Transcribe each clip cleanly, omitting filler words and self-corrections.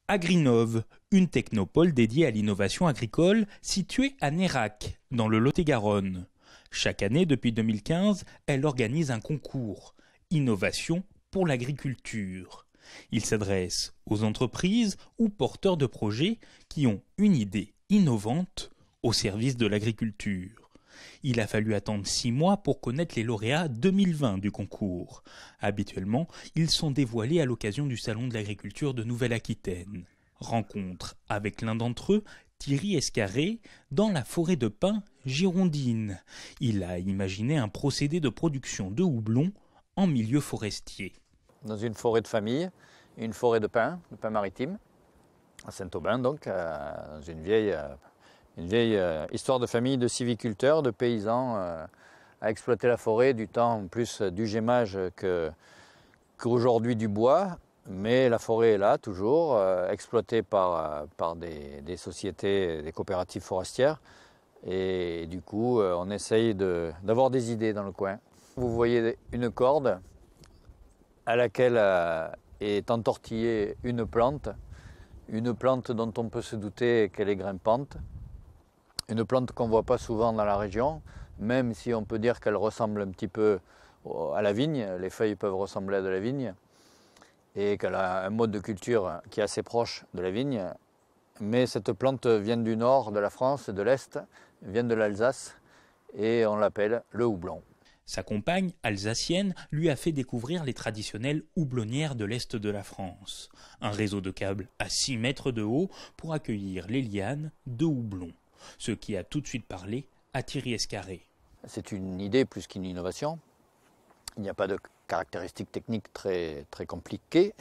Agrinov, une technopole dédiée à l'innovation agricole située à Nérac, dans le Lot-et-Garonne. Chaque année, depuis 2015, elle organise un concours « Innovation pour l'agriculture ». Il s'adresse aux entreprises ou porteurs de projets qui ont une idée innovante au service de l'agriculture. Il a fallu attendre 6 mois pour connaître les lauréats 2020 du concours. Habituellement, ils sont dévoilés à l'occasion du Salon de l'agriculture de Nouvelle-Aquitaine. Rencontre avec l'un d'entre eux, Thierry Escarré, dans la forêt de pins girondine. Il a imaginé un procédé de production de houblon en milieu forestier. Dans une forêt de famille, une forêt de pins maritime, à Saint-Aubin donc, dans une vieille histoire de famille de sylviculteurs, de paysans à exploiter la forêt du temps plus du gémage qu'aujourd'hui du bois. Mais la forêt est là toujours, exploitée par des sociétés, des coopératives forestières. Et du coup, on essaye d'avoir des idées dans le coin. Vous voyez une corde à laquelle est entortillée une plante dont on peut se douter qu'elle est grimpante. Une plante qu'on ne voit pas souvent dans la région, même si on peut dire qu'elle ressemble un petit peu à la vigne. Les feuilles peuvent ressembler à de la vigne et qu'elle a un mode de culture qui est assez proche de la vigne. Mais cette plante vient du nord de la France, de l'Est, vient de l'Alsace et on l'appelle le houblon. Sa compagne, alsacienne, lui a fait découvrir les traditionnelles houblonnières de l'Est de la France. Un réseau de câbles à 6 mètres de haut pour accueillir les lianes de houblon. Ce qui a tout de suite parlé à Thierry Escarré. C'est une idée plus qu'une innovation. Il n'y a pas de caractéristiques techniques très compliquées.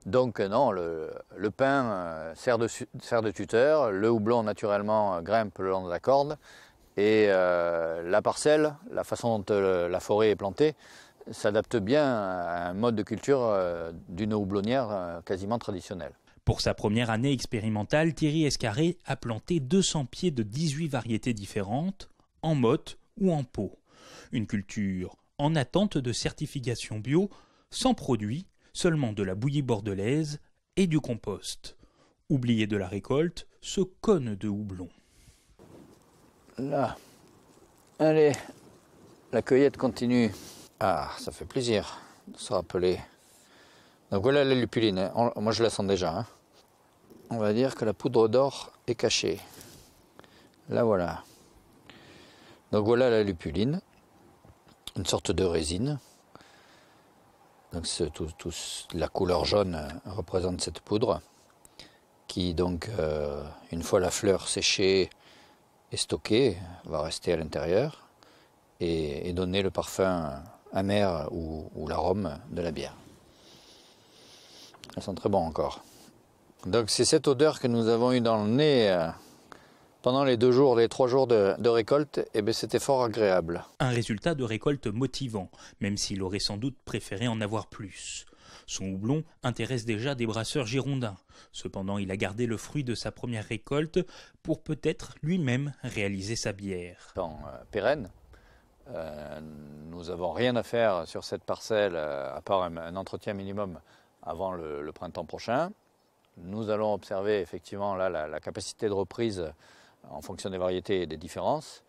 Donc non, le pin sert de tuteur, le houblon naturellement grimpe le long de la corde et la parcelle, la façon dont la forêt est plantée, s'adapte bien à un mode de culture d'une houblonnière quasiment traditionnelle. Pour sa première année expérimentale, Thierry Escarré a planté 200 pieds de 18 variétés différentes, en motte ou en pot. Une culture en attente de certification bio, sans produit, seulement de la bouillie bordelaise et du compost. Oublié de la récolte, ce cône de houblon. Là, allez, la cueillette continue. Ah, ça fait plaisir de se rappeler. Donc voilà la lupuline, hein. Moi je la sens déjà. Hein. On va dire que la poudre d'or est cachée. Là voilà. Donc voilà la lupuline, une sorte de résine. Donc la couleur jaune représente cette poudre qui donc, une fois la fleur séchée et stockée, va rester à l'intérieur et donner le parfum amer ou l'arôme de la bière. Ça sent très bon encore. Donc c'est cette odeur que nous avons eue dans le nez pendant les 3 jours de récolte, et bien c'était fort agréable. Un résultat de récolte motivant, même s'il aurait sans doute préféré en avoir plus. Son houblon intéresse déjà des brasseurs girondins. Cependant, il a gardé le fruit de sa première récolte pour peut-être lui-même réaliser sa bière. Pérenne, nous n'avons rien à faire sur cette parcelle à part un entretien minimum avant le printemps prochain. Nous allons observer effectivement là, la capacité de reprise en fonction des variétés et des différences.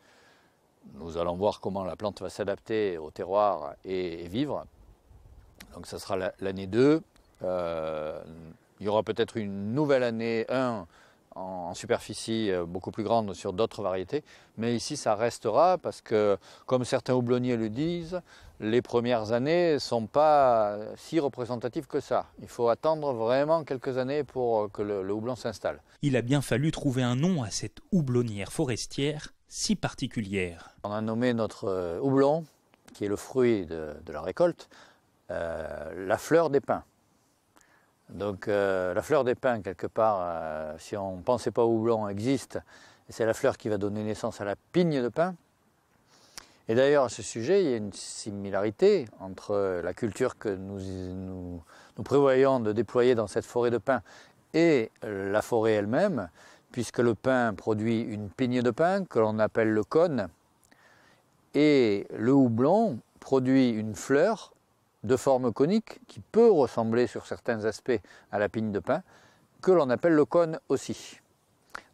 Nous allons voir comment la plante va s'adapter au terroir et vivre. Donc ça sera l'année 2. Il y aura peut-être une nouvelle année 1 en superficie beaucoup plus grande sur d'autres variétés. Mais ici, ça restera parce que, comme certains houblonniers le disent, les premières années ne sont pas si représentatives que ça. Il faut attendre vraiment quelques années pour que le houblon s'installe. Il a bien fallu trouver un nom à cette houblonnière forestière si particulière. On a nommé notre houblon, qui est le fruit de la récolte, la fleur des pins. Donc la fleur des pins, quelque part, si on ne pensait pas au houblon, existe. C'est la fleur qui va donner naissance à la pigne de pin. Et d'ailleurs, à ce sujet, il y a une similarité entre la culture que nous prévoyons de déployer dans cette forêt de pin et la forêt elle-même, puisque le pin produit une pigne de pin que l'on appelle le cône, et le houblon produit une fleur de forme conique qui peut ressembler sur certains aspects à la pigne de pin, que l'on appelle le cône aussi.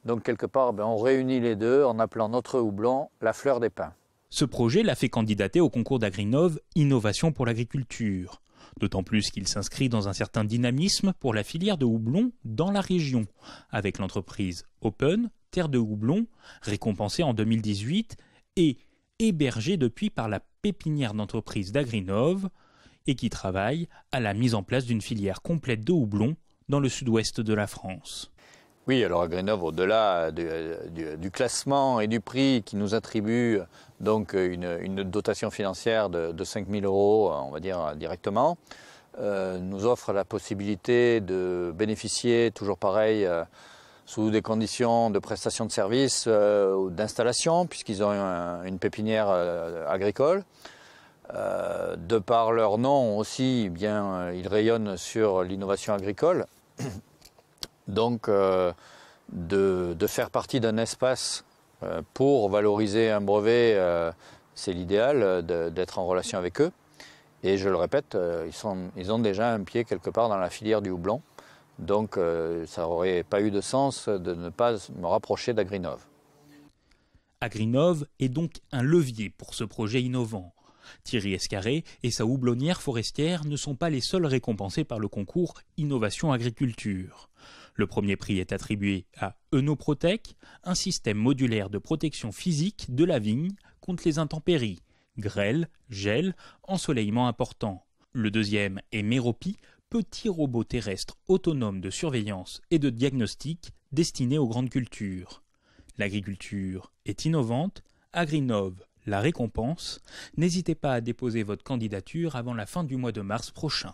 Donc quelque part, on réunit les deux en appelant notre houblon la fleur des pins. Ce projet l'a fait candidater au concours d'Agrinov Innovation pour l'agriculture. D'autant plus qu'il s'inscrit dans un certain dynamisme pour la filière de houblon dans la région, avec l'entreprise Open, Terre de Houblon, récompensée en 2018 et hébergée depuis par la pépinière d'entreprise d'Agrinov et qui travaille à la mise en place d'une filière complète de houblon dans le sud-ouest de la France. Oui, alors Agrinov, au-delà du classement et du prix qui nous attribue donc une dotation financière de 5 000 €, on va dire directement, nous offre la possibilité de bénéficier, toujours pareil, sous des conditions de prestation de services ou d'installation, puisqu'ils ont une pépinière agricole. De par leur nom aussi, ils rayonnent sur l'innovation agricole. Donc de faire partie d'un espace pour valoriser un brevet, c'est l'idéal d'être en relation avec eux. Et je le répète, ils ont déjà un pied quelque part dans la filière du houblon. Donc ça n'aurait pas eu de sens de ne pas me rapprocher d'Agrinov. Agrinov est donc un levier pour ce projet innovant. Thierry Escarré et sa houblonnière forestière ne sont pas les seuls récompensés par le concours Innovation Agriculture. Le premier prix est attribué à Enoprotec, un système modulaire de protection physique de la vigne contre les intempéries, grêle, gel, ensoleillement important. Le deuxième est Meropi, petit robot terrestre autonome de surveillance et de diagnostic destiné aux grandes cultures. L'agriculture est innovante, Agrinov la récompense. N'hésitez pas à déposer votre candidature avant la fin du mois de mars prochain.